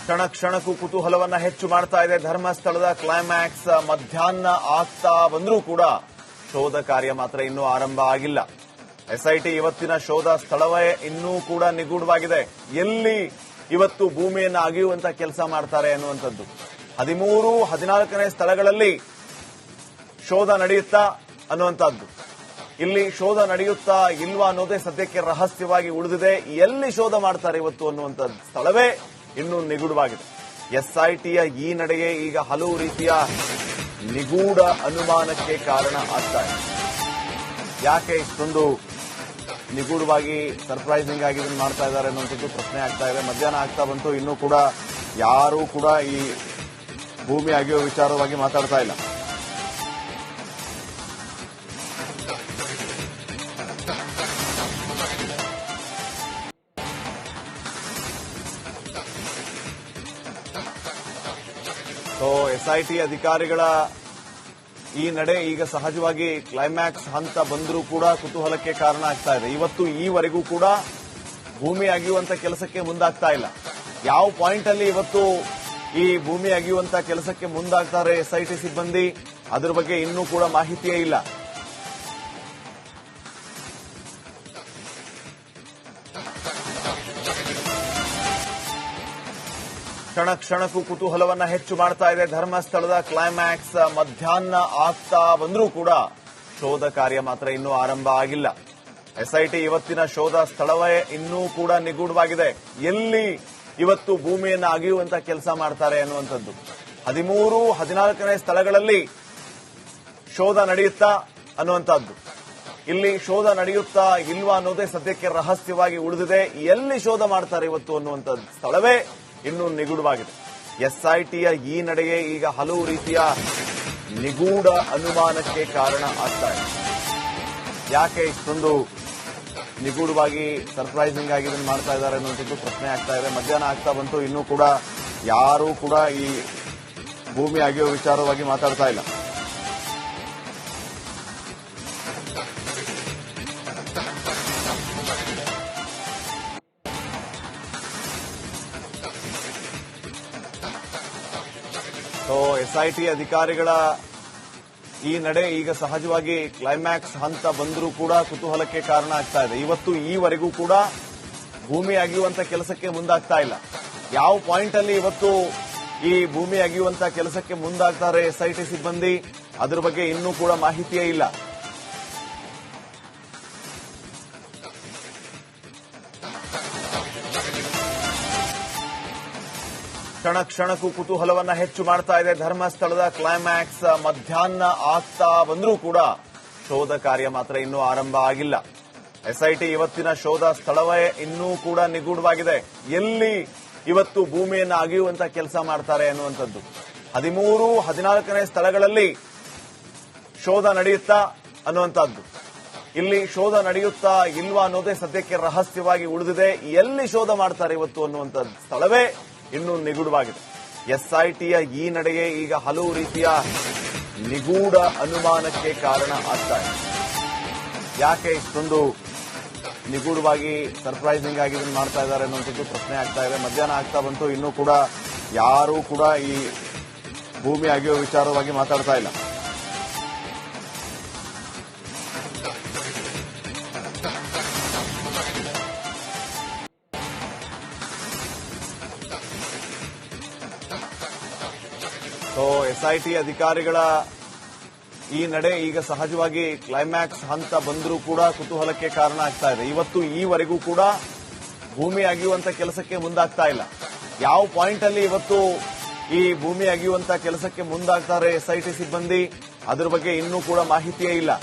ಕ್ಷಣ ಕ್ಷಣಕ್ಕೂ ಕುತೂಹಲವನ್ನ ಹೆಚ್ಚು ಮಾಡ್ತಾ ಇದೆ. ಧರ್ಮಸ್ಥಳದ ಕ್ಲೈಮ್ಯಾಕ್ಸ್ ಮಧ್ಯಾಹ್ನ ಆಗ್ತಾ ಬಂದರೂ ಕೂಡ ಶೋಧ ಕಾರ್ಯ ಮಾತ್ರ ಇನ್ನೂ ಆರಂಭ ಆಗಿಲ್ಲ. ಎಸ್ಐಟಿ ಇವತ್ತಿನ ಶೋಧ ಸ್ಥಳವೇ ಇನ್ನೂ ಕೂಡ ನಿಗೂಢವಾಗಿದೆ. ಎಲ್ಲಿ ಇವತ್ತು ಭೂಮಿಯನ್ನು ಅಗೆಯುವಂತ ಕೆಲಸ ಮಾಡ್ತಾರೆ ಅನ್ನುವಂಥದ್ದು. 13, 14ನೇ ಸ್ಥಳಗಳಲ್ಲಿ ಶೋಧ ನಡೆಯುತ್ತಾ ಅನ್ನುವಂಥದ್ದು. ಇಲ್ಲಿ ಶೋಧ ನಡೆಯುತ್ತಾ ಇಲ್ವಾ ಅನ್ನೋದೇ ಸದ್ಯಕ್ಕೆ ರಹಸ್ಯವಾಗಿ ಉಳಿದಿದೆ. ಎಲ್ಲಿ ಶೋಧ ಮಾಡ್ತಾರೆ ಇವತ್ತು ಅನ್ನುವಂಥದ್ದು ಸ್ಥಳವೇ ಇನ್ನೂ ನಿಗೂಢವಾಗಿದೆ. ಎಸ್ಐಟಿಯ ಈ ನಡೆಗೆ ಈಗ ಹಲವು ರೀತಿಯ ನಿಗೂಢ ಅನುಮಾನಕ್ಕೆ ಕಾರಣ ಆಗ್ತಾ ಇದೆ. ಯಾಕೆ ಇಷ್ಟೊಂದು ನಿಗೂಢವಾಗಿ ಸರ್ಪ್ರೈಸಿಂಗ್ ಆಗಿ ಇದನ್ನು ಮಾಡ್ತಾ ಇದ್ದಾರೆ ಅನ್ನುವಂಥದ್ದು ಪ್ರಶ್ನೆ ಆಗ್ತಾ ಇದೆ. ಮಧ್ಯಾಹ್ನ ಆಗ್ತಾ ಬಂತು, ಇನ್ನೂ ಕೂಡ ಯಾರೂ ಕೂಡ ಈ ಭೂಮಿ ಅಗೆಯುವ ವಿಚಾರವಾಗಿ ಮಾತಾಡ್ತಾ ಇಲ್ಲ. ಎಸ್ಐಟಿ ಅಧಿಕಾರಿಗಳ ಈ ನಡೆ ಈಗ ಸಹಜವಾಗಿ ಕ್ಲೈಮ್ಯಾಕ್ಸ್ ಹಂತ ಬಂದರೂ ಕೂಡ ಕುತೂಹಲಕ್ಕೆ ಕಾರಣ ಆಗ್ತಾ ಇದೆ. ಇವತ್ತು ಈವರೆಗೂ ಕೂಡ ಭೂಮಿ ಅಗೆಯುವಂತ ಕೆಲಸಕ್ಕೆ ಮುಂದಾಗ್ತಾ ಇಲ್ಲ. ಯಾವ ಪಾಯಿಂಟ್ ಅಲ್ಲಿ ಇವತ್ತು ಈ ಭೂಮಿ ಅಗೆಯುವಂತ ಕೆಲಸಕ್ಕೆ ಮುಂದಾಗ್ತಾರೆ ಎಸ್ಐಟಿ ಸಿಬ್ಬಂದಿ, ಅದ್ರ ಬಗ್ಗೆ ಇನ್ನೂ ಕೂಡ ಮಾಹಿತಿಯೇ ಇಲ್ಲ. ಕ್ಷಣ ಕ್ಷಣಕ್ಕೂ ಕುತೂಹಲವನ್ನ ಹೆಚ್ಚು ಮಾಡ್ತಾ ಇದೆ. ಧರ್ಮಸ್ಥಳದ ಕ್ಲೈಮ್ಯಾಕ್ಸ್ ಮಧ್ಯಾಹ್ನ ಆಗ್ತಾ ಬಂದರೂ ಕೂಡ ಶೋಧ ಕಾರ್ಯ ಮಾತ್ರ ಇನ್ನೂ ಆರಂಭ ಆಗಿಲ್ಲ. ಎಸ್ಐಟಿ ಇವತ್ತಿನ ಶೋಧ ಸ್ಥಳವೇ ಇನ್ನೂ ಕೂಡ ನಿಗೂಢವಾಗಿದೆ. ಎಲ್ಲಿ ಇವತ್ತು ಭೂಮಿಯನ್ನು ಅಗೆಯುವಂತ ಕೆಲಸ ಮಾಡ್ತಾರೆ ಅನ್ನುವಂಥದ್ದು. 13, 14ನೇ ಸ್ಥಳಗಳಲ್ಲಿ ಶೋಧ ನಡೆಯುತ್ತಾ ಅನ್ನುವಂಥದ್ದು. ಇಲ್ಲಿ ಶೋಧ ನಡೆಯುತ್ತಾ ಇಲ್ವಾ ಅನ್ನೋದೇ ಸದ್ಯಕ್ಕೆ ರಹಸ್ಯವಾಗಿ ಉಳಿದಿದೆ. ಎಲ್ಲಿ ಶೋಧ ಮಾಡ್ತಾರೆ ಇವತ್ತು ಅನ್ನುವಂಥದ್ದು ಸ್ಥಳವೇ ಇನ್ನೂ ನಿಗೂಢವಾಗಿದೆ. ಎಸ್ಐಟಿಯ ಈ ನಡೆಗೆ ಈಗ ಹಲವು ರೀತಿಯ ನಿಗೂಢ ಅನುಮಾನಕ್ಕೆ ಕಾರಣ ಆಗ್ತಾ ಇದೆ. ಯಾಕೆ ಇಷ್ಟೊಂದು ನಿಗೂಢವಾಗಿ ಸರ್ಪ್ರೈಸಿಂಗ್ ಆಗಿ ಇದನ್ನು ಮಾಡ್ತಾ ಇದ್ದಾರೆ ಅನ್ನುವಂಥದ್ದು ಪ್ರಶ್ನೆ ಆಗ್ತಾ ಇದೆ. ಮಧ್ಯಾಹ್ನ ಆಗ್ತಾ ಬಂತು, ಇನ್ನೂ ಕೂಡ ಯಾರೂ ಕೂಡ ಈ ಭೂಮಿ ಅಗೆಯುವ ವಿಚಾರವಾಗಿ ಮಾತಾಡ್ತಾ ಇಲ್ಲ. ಎಸ್ಐಟಿ ಅಧಿಕಾರಿಗಳ ಈ ನಡೆ ಈಗ ಸಹಜವಾಗಿ ಕ್ಲೈಮ್ಯಾಕ್ಸ್ ಹಂತ ಬಂದರೂ ಕೂಡ ಕುತೂಹಲಕ್ಕೆ ಕಾರಣ ಆಗ್ತಾ ಇದೆ. ಇವತ್ತು ಈವರೆಗೂ ಕೂಡ ಭೂಮಿ ಅಗೆಯುವಂತ ಕೆಲಸಕ್ಕೆ ಮುಂದಾಗ್ತಾ ಇಲ್ಲ. ಯಾವ ಪಾಯಿಂಟ್ ಅಲ್ಲಿ ಇವತ್ತು ಈ ಭೂಮಿ ಅಗೆಯುವಂತ ಕೆಲಸಕ್ಕೆ ಮುಂದಾಗ್ತಾರೆ ಎಸ್ಐಟಿ ಸಿಬ್ಬಂದಿ, ಅದ್ರ ಬಗ್ಗೆ ಇನ್ನೂ ಕೂಡ ಮಾಹಿತಿಯೇ ಇಲ್ಲ. ಕ್ಷಣ ಕ್ಷಣಕ್ಕೂ ಕುತೂಹಲವನ್ನ ಹೆಚ್ಚು ಮಾಡ್ತಾ ಇದೆ. ಧರ್ಮಸ್ಥಳದ ಕ್ಲೈಮ್ಯಾಕ್ಸ್ ಮಧ್ಯಾಹ್ನ ಆಗ್ತಾ ಬಂದರೂ ಕೂಡ ಶೋಧ ಕಾರ್ಯ ಮಾತ್ರ ಇನ್ನೂ ಆರಂಭ ಆಗಿಲ್ಲ. ಎಸ್ಐಟಿ ಇವತ್ತಿನ ಶೋಧ ಸ್ಥಳವೇ ಇನ್ನೂ ಕೂಡ ನಿಗೂಢವಾಗಿದೆ. ಎಲ್ಲಿ ಇವತ್ತು ಭೂಮಿಯನ್ನು ಅಗೆಯುವಂತ ಕೆಲಸ ಮಾಡ್ತಾರೆ ಅನ್ನುವಂಥದ್ದು. 13, 14ನೇ ಸ್ಥಳಗಳಲ್ಲಿ ಶೋಧ ನಡೆಯುತ್ತಾ ಅನ್ನುವಂಥದ್ದು. ಇಲ್ಲಿ ಶೋಧ ನಡೆಯುತ್ತಾ ಇಲ್ವಾ ಅನ್ನೋದೇ ಸದ್ಯಕ್ಕೆ ರಹಸ್ಯವಾಗಿ ಉಳಿದಿದೆ. ಎಲ್ಲಿ ಶೋಧ ಮಾಡ್ತಾರೆ ಇವತ್ತು ಅನ್ನುವಂಥದ್ದು ಸ್ಥಳವೇ ಇನ್ನೂ ನಿಗೂಢವಾಗಿದೆ. ಎಸ್ಐಟಿಯ ಈ ನಡೆಗೆ ಈಗ ಹಲವು ರೀತಿಯ ನಿಗೂಢ ಅನುಮಾನಕ್ಕೆ ಕಾರಣ ಆಗ್ತಾ ಇದೆ. ಯಾಕೆ ಇಷ್ಟೊಂದು ನಿಗೂಢವಾಗಿ ಸರ್ಪ್ರೈಸಿಂಗ್ ಆಗಿ ಇದನ್ನು ಮಾಡ್ತಾ ಇದ್ದಾರೆ ಅನ್ನುವಂಥದ್ದು ಪ್ರಶ್ನೆ ಆಗ್ತಾ ಇದೆ. ಮಧ್ಯಾಹ್ನ ಆಗ್ತಾ ಬಂತು, ಇನ್ನೂ ಕೂಡ ಯಾರೂ ಕೂಡ ಈ ಭೂಮಿ ಅಗೆಯುವ ವಿಚಾರವಾಗಿ ಮಾತಾಡ್ತಾ ಇಲ್ಲ. ಎಸ್ಐಟಿ ಅಧಿಕಾರಿಗಳ ಈ ನಡೆ ಈಗ ಸಹಜವಾಗಿ ಕ್ಲೈಮ್ಯಾಕ್ಸ್ ಹಂತ ಬಂದರೂ ಕೂಡ ಕುತೂಹಲಕ್ಕೆ ಕಾರಣ ಆಗ್ತಾ ಇದೆ. ಇವತ್ತು ಈವರೆಗೂ ಕೂಡ ಭೂಮಿ ಅಗೆಯುವಂತ ಕೆಲಸಕ್ಕೆ ಮುಂದಾಗ್ತಾ ಇಲ್ಲ. ಯಾವ ಪಾಯಿಂಟ್ ಅಲ್ಲಿ ಇವತ್ತು ಈ ಭೂಮಿ ಅಗೆಯುವಂತ ಕೆಲಸಕ್ಕೆ ಮುಂದಾಗ್ತಾರೆ ಎಸ್ಐಟಿ ಸಿಬ್ಬಂದಿ, ಅದ್ರ ಬಗ್ಗೆ ಇನ್ನೂ ಕೂಡ ಮಾಹಿತಿಯೇ ಇಲ್ಲ.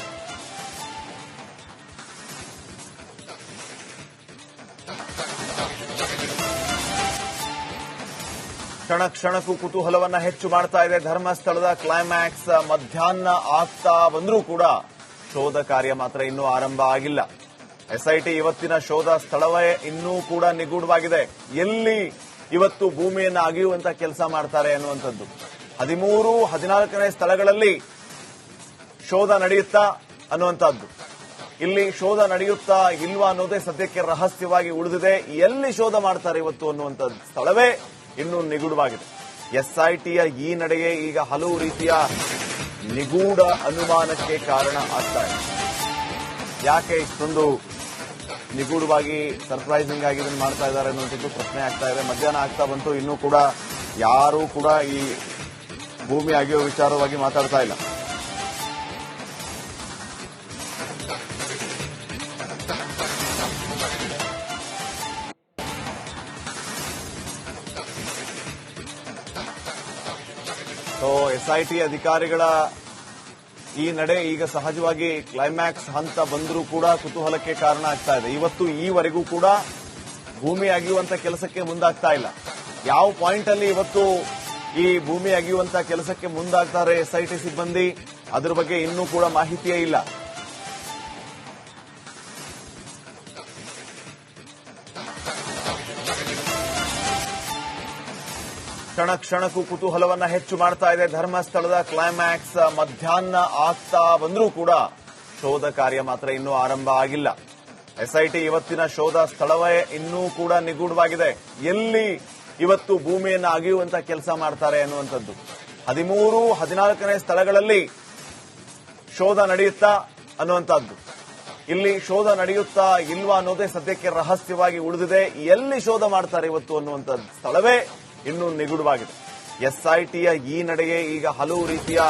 ಕ್ಷಣ ಕ್ಷಣಕ್ಕೂ ಕುತೂಹಲವನ್ನ ಹೆಚ್ಚು ಮಾಡ್ತಾ ಇದೆ. ಧರ್ಮಸ್ಥಳದ ಕ್ಲೈಮ್ಯಾಕ್ಸ್ ಮಧ್ಯಾಹ್ನ ಆಗ್ತಾ ಬಂದರೂ ಕೂಡ ಶೋಧ ಕಾರ್ಯ ಮಾತ್ರ ಇನ್ನೂ ಆರಂಭ ಆಗಿಲ್ಲ. ಎಸ್ಐಟಿ ಇವತ್ತಿನ ಶೋಧ ಸ್ಥಳವೇ ಇನ್ನೂ ಕೂಡ ನಿಗೂಢವಾಗಿದೆ. ಎಲ್ಲಿ ಇವತ್ತು ಭೂಮಿಯನ್ನು ಅಗೆಯುವಂತ ಕೆಲಸ ಮಾಡ್ತಾರೆ ಅನ್ನುವಂಥದ್ದು. 13, 14ನೇ ಸ್ಥಳಗಳಲ್ಲಿ ಶೋಧ ನಡೆಯುತ್ತಾ ಅನ್ನುವಂಥದ್ದು. ಇಲ್ಲಿ ಶೋಧ ನಡೆಯುತ್ತಾ ಇಲ್ವಾ ಅನ್ನೋದೇ ಸದ್ಯಕ್ಕೆ ರಹಸ್ಯವಾಗಿ ಉಳಿದಿದೆ. ಎಲ್ಲಿ ಶೋಧ ಮಾಡ್ತಾರೆ ಇವತ್ತು ಅನ್ನುವಂಥದ್ದು ಸ್ಥಳವೇ ಇನ್ನೂ ನಿಗೂಢವಾಗಿದೆ. ಎಸ್ಐಟಿಯ ಈ ನಡೆಗೆ ಈಗ ಹಲವು ರೀತಿಯ ನಿಗೂಢ ಅನುಮಾನಕ್ಕೆ ಕಾರಣ ಆಗ್ತಾ ಇದೆ. ಯಾಕೆ ಇಷ್ಟೊಂದು ನಿಗೂಢವಾಗಿ ಸರ್ಪ್ರೈಸಿಂಗ್ ಆಗಿ ಇದನ್ನು ಮಾಡ್ತಾ ಇದ್ದಾರೆ ಅನ್ನುವಂಥದ್ದು ಪ್ರಶ್ನೆ ಆಗ್ತಾ ಇದೆ. ಮಧ್ಯಾಹ್ನ ಆಗ್ತಾ ಬಂತು, ಇನ್ನೂ ಕೂಡ ಯಾರೂ ಕೂಡ ಈ ಭೂಮಿ ಅಗೆಯುವ ವಿಚಾರವಾಗಿ ಮಾತಾಡ್ತಾ ಇಲ್ಲ. ಎಸ್ಐಟಿ ಅಧಿಕಾರಿಗಳ ಈ ನಡೆ ಈಗ ಸಹಜವಾಗಿ ಕ್ಲೈಮ್ಯಾಕ್ಸ್ ಹಂತ ಬಂದರೂ ಕೂಡ ಕುತೂಹಲಕ್ಕೆ ಕಾರಣ ಆಗ್ತಾ ಇದೆ. ಇವತ್ತು ಈವರೆಗೂ ಕೂಡ ಭೂಮಿ ಅಗೆಯುವಂತ ಕೆಲಸಕ್ಕೆ ಮುಂದಾಗ್ತಾ ಇಲ್ಲ. ಯಾವ ಪಾಯಿಂಟ್ ಅಲ್ಲಿ ಇವತ್ತು ಈ ಭೂಮಿ ಅಗೆಯುವಂತ ಕೆಲಸಕ್ಕೆ ಮುಂದಾಗ್ತಾರೆ ಎಸ್ಐಟಿ ಸಿಬ್ಬಂದಿ, ಅದ್ರ ಬಗ್ಗೆ ಇನ್ನೂ ಕೂಡ ಮಾಹಿತಿಯೇ ಇಲ್ಲ. ಕ್ಷಣ ಕ್ಷಣಕ್ಕೂ ಕುತೂಹಲವನ್ನ ಹೆಚ್ಚು ಮಾಡ್ತಾ ಇದೆ. ಧರ್ಮಸ್ಥಳದ ಕ್ಲೈಮ್ಯಾಕ್ಸ್ ಮಧ್ಯಾಹ್ನ ಆಗ್ತಾ ಬಂದರೂ ಕೂಡ ಶೋಧ ಕಾರ್ಯ ಮಾತ್ರ ಇನ್ನೂ ಆರಂಭ ಆಗಿಲ್ಲ. ಎಸ್ಐಟಿ ಇವತ್ತಿನ ಶೋಧ ಸ್ಥಳವೇ ಇನ್ನೂ ಕೂಡ ನಿಗೂಢವಾಗಿದೆ. ಎಲ್ಲಿ ಇವತ್ತು ಭೂಮಿಯನ್ನು ಅಗೆಯುವಂತ ಕೆಲಸ ಮಾಡ್ತಾರೆ ಅನ್ನುವಂಥದ್ದು 13, 14ನೇ ಸ್ಥಳಗಳಲ್ಲಿ ಶೋಧ ನಡೆಯುತ್ತಾ ಅನ್ನುವಂಥದ್ದು. ಇಲ್ಲಿ ಶೋಧ ನಡೆಯುತ್ತಾ ಇಲ್ವಾ ಅನ್ನೋದೇ ಸದ್ಯಕ್ಕೆ ರಹಸ್ಯವಾಗಿ ಉಳಿದಿದೆ. ಎಲ್ಲಿ ಶೋಧ ಮಾಡ್ತಾರೆ ಇವತ್ತು ಅನ್ನುವಂಥ ಸ್ಥಳವೇ ಇನ್ನೂ ನಿಗೂಢವಾಗಿದೆ. ಎಸ್ಐಟಿಯ ಈ ನಡೆಗೆ ಈಗ ಹಲವು ರೀತಿಯ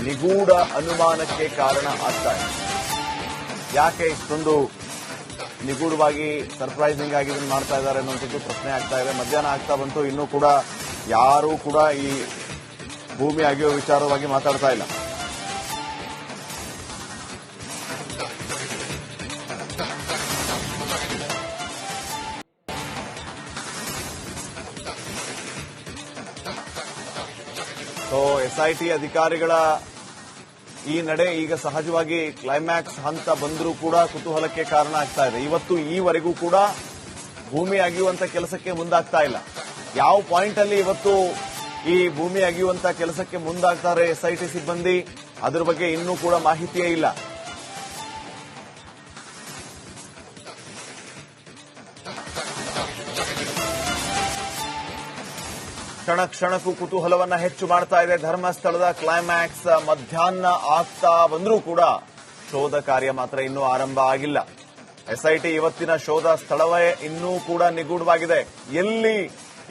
ನಿಗೂಢ ಅನುಮಾನಕ್ಕೆ ಕಾರಣ ಆಗ್ತಾ ಇದೆ. ಯಾಕೆ ಇಷ್ಟೊಂದು ನಿಗೂಢವಾಗಿ ಸರ್ಪ್ರೈಸಿಂಗ್ ಆಗಿ ಇದನ್ನು ಮಾಡ್ತಾ ಇದ್ದಾರೆ ಅನ್ನುವಂಥದ್ದು ಪ್ರಶ್ನೆ ಆಗ್ತಾ ಇದೆ. ಮಧ್ಯಾಹ್ನ ಆಗ್ತಾ ಬಂತು, ಇನ್ನೂ ಕೂಡ ಯಾರೂ ಕೂಡ ಈ ಭೂಮಿ ಅಗೆಯುವ ವಿಚಾರವಾಗಿ ಮಾತಾಡ್ತಾ ಇಲ್ಲ. ಎಸ್ಐಟಿ ಅಧಿಕಾರಿಗಳ ಈ ನಡೆ ಈಗ ಸಹಜವಾಗಿ ಕ್ಲೈಮ್ಯಾಕ್ಸ್ ಹಂತ ಬಂದರೂ ಕೂಡ ಕುತೂಹಲಕ್ಕೆ ಕಾರಣ ಆಗ್ತಾ ಇದೆ. ಇವತ್ತು ಈವರೆಗೂ ಕೂಡ ಭೂಮಿ ಅಗೆಯುವಂತ ಕೆಲಸಕ್ಕೆ ಮುಂದಾಗ್ತಾ ಇಲ್ಲ. ಯಾವ ಪಾಯಿಂಟ್ ಅಲ್ಲಿ ಇವತ್ತು ಈ ಭೂಮಿ ಅಗೆಯುವಂತ ಕೆಲಸಕ್ಕೆ ಮುಂದಾಗ್ತಾರೆ ಎಸ್ಐಟಿ ಸಿಬ್ಬಂದಿ, ಅದ್ರ ಬಗ್ಗೆ ಇನ್ನೂ ಕೂಡ ಮಾಹಿತಿಯೇ ಇಲ್ಲ. ಕ್ಷಣ ಕ್ಷಣಕ್ಕೂ ಕುತೂಹಲವನ್ನ ಹೆಚ್ಚು ಮಾಡ್ತಾ ಇದೆ. ಧರ್ಮಸ್ಥಳದ ಕ್ಲೈಮ್ಯಾಕ್ಸ್ ಮಧ್ಯಾಹ್ನ ಆಗ್ತಾ ಬಂದರೂ ಕೂಡ ಭೂಮಿ ಅಗೆಯುವಂತ ಕೆಲಸಕ್ಕೆ ಮುಂದಾಗ್ತಾರೆ ಇವತ್ತು ಅನ್ನುವಂಥ ಸ್ಥಳವೇ ಇನ್ನೂ ಕೂಡ ನಿಗೂಢವಾಗಿದೆ. ಎಸ್ಐಟಿಯ ಈ ನಡೆಗೆ ಈಗ ಹಲವು ರೀತಿಯ ನಿಗೂಢ ಅನುಮಾನಕ್ಕೆ ಕಾರಣ ಆಗ್ತಾ ಇದೆ. ಯಾಕೆ ಇಷ್ಟೊಂದು ನಿಗೂಢವಾಗಿ ಸರ್ಪ್ರೈಸಿಂಗ್ ಆಗಿ ಇದನ್ನು ಮಾಡ್ತಾ ಇದ್ದಾರೆ ಅನ್ನುವಂಥದ್ದು ಪ್ರಶ್ನೆ ಆಗ್ತಾ ಇದೆ. ಮಧ್ಯಾಹ್ನ ಆಗ್ತಾ ಬಂತು, ಇನ್ನೂ ಕೂಡ ಯಾರೂ ಕೂಡ ಈ ಭೂಮಿ ಅಗೆಯುವಂತ ಕೆಲಸಕ್ಕೆ ಮುಂದಾಗ್ತಾರೆ ಇವತ್ತು ಅನ್ನುವಂಥ ಸ್ಥಳವೇ ಇನ್ನೂ ನಿಗೂಢವಾಗಿದೆ. ಎಸ್ಐಟಿಯ ಈ ನಡೆಗೆ ಈಗ ಹಲವು ರೀತಿಯ ನಿಗೂಢ ಅನುಮಾನಕ್ಕೆ ಕಾರಣ ಆಗ್ತಾ ಇದೆ. ಇವತ್ತು ಈವರೆಗೂ ಕೂಡ ಭೂಮಿ ಅಗೆಯುವಂತ ಕೆಲಸಕ್ಕೆ ಮುಂದಾಗ್ತಾ ಇಲ್ಲ. ಯಾವ ಪಾಯಿಂಟ್ ಅಲ್ಲಿ ಇವತ್ತು ಈ ಭೂಮಿ ಅಗೆಯುವಂತ ಕೆಲಸಕ್ಕೆ ಮುಂದಾಗ್ತಾರೆ ಎಸ್ಐಟಿ ಸಿಬ್ಬಂದಿ, ಅದ್ರ ಬಗ್ಗೆ ಇನ್ನೂ ಕೂಡ ಮಾಹಿತಿಯೇ ಇಲ್ಲ. ಕ್ಷಣ ಕ್ಷಣಕ್ಕೂ ಕುತೂಹಲವನ್ನ ಹೆಚ್ಚು ಮಾಡ್ತಾ ಇದೆ. ಧರ್ಮಸ್ಥಳದ ಕ್ಲೈಮ್ಯಾಕ್ಸ್ ಮಧ್ಯಾಹ್ನ ಆಗ್ತಾ ಬಂದರೂ ಕೂಡ ಶೋಧ ಕಾರ್ಯ ಮಾತ್ರ ಇನ್ನೂ ಆರಂಭ ಆಗಿಲ್ಲ. ಎಸ್ಐಟಿ ಇವತ್ತಿನ ಶೋಧ ಸ್ಥಳವೇ ಇನ್ನೂ ಕೂಡ ನಿಗೂಢವಾಗಿದೆ. ಎಲ್ಲಿ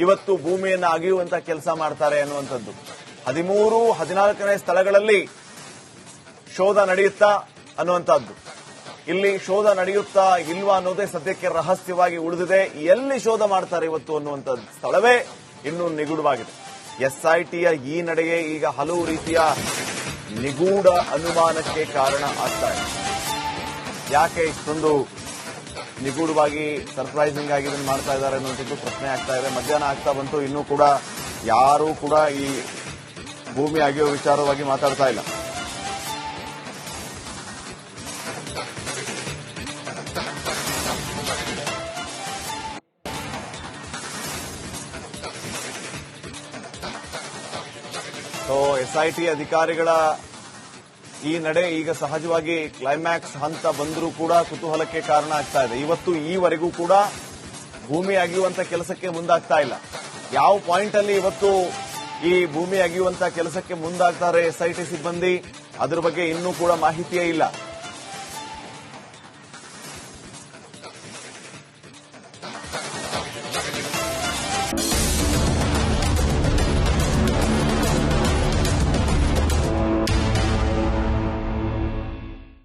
ಇವತ್ತು ಭೂಮಿಯನ್ನು ಅಗೆಯುವಂತ ಕೆಲಸ ಮಾಡ್ತಾರೆ ಅನ್ನುವಂಥದ್ದು 13, 14ನೇ ಸ್ಥಳಗಳಲ್ಲಿ ಶೋಧ ನಡೆಯುತ್ತಾ ಅನ್ನುವಂಥದ್ದು. ಇಲ್ಲಿ ಶೋಧ ನಡೆಯುತ್ತಾ ಇಲ್ವಾ ಅನ್ನೋದೇ ಸದ್ಯಕ್ಕೆ ರಹಸ್ಯವಾಗಿ ಉಳಿದಿದೆ. ಎಲ್ಲಿ ಶೋಧ ಮಾಡ್ತಾರೆ ಇವತ್ತು ಅನ್ನುವಂಥ ಸ್ಥಳವೇ ಇನ್ನೂ ನಿಗೂಢವಾಗಿದೆ. ಎಸ್ಐಟಿಯ ಈ ನಡೆಗೆ ಈಗ ಹಲವು ರೀತಿಯ ನಿಗೂಢ ಅನುಮಾನಕ್ಕೆ ಕಾರಣ ಆಗ್ತಾ ಇದೆ. ಯಾಕೆ ಇಷ್ಟೊಂದು ನಿಗೂಢವಾಗಿ ಸರ್ಪ್ರೈಸಿಂಗ್ ಆಗಿ ಇದನ್ನು ಮಾಡ್ತಾ ಇದ್ದಾರೆ ಅನ್ನುವಂಥದ್ದು ಪ್ರಶ್ನೆ ಆಗ್ತಾ ಇದೆ. ಮಧ್ಯಾಹ್ನ ಆಗ್ತಾ ಬಂತು, ಇನ್ನೂ ಕೂಡ ಯಾರೂ ಕೂಡ ಈ ಭೂಮಿ ಅಗೆಯುವ ವಿಚಾರವಾಗಿ ಮಾತಾಡ್ತಾ ಇಲ್ಲ. ಎಸ್ಐಟಿ ಅಧಿಕಾರಿಗಳ ಈ ನಡೆ ಈಗ ಸಹಜವಾಗಿ ಕ್ಲೈಮ್ಯಾಕ್ಸ್ ಹಂತ ಬಂದರೂ ಕೂಡ ಕುತೂಹಲಕ್ಕೆ ಕಾರಣ ಆಗ್ತಾ ಇದೆ. ಇವತ್ತು ಈವರೆಗೂ ಕೂಡ ಭೂಮಿ ಅಗೆಯುವಂತ ಕೆಲಸಕ್ಕೆ ಮುಂದಾಗ್ತಾ ಇಲ್ಲ. ಯಾವ ಪಾಯಿಂಟ್ ಅಲ್ಲಿ ಇವತ್ತು ಈ ಭೂಮಿ ಅಗೆಯುವಂತ ಕೆಲಸಕ್ಕೆ ಮುಂದಾಗ್ತಾರೆ ಎಸ್ಐಟಿ ಸಿಬ್ಬಂದಿ, ಅದ್ರ ಬಗ್ಗೆ ಇನ್ನೂ ಕೂಡ ಮಾಹಿತಿಯೇ ಇಲ್ಲ.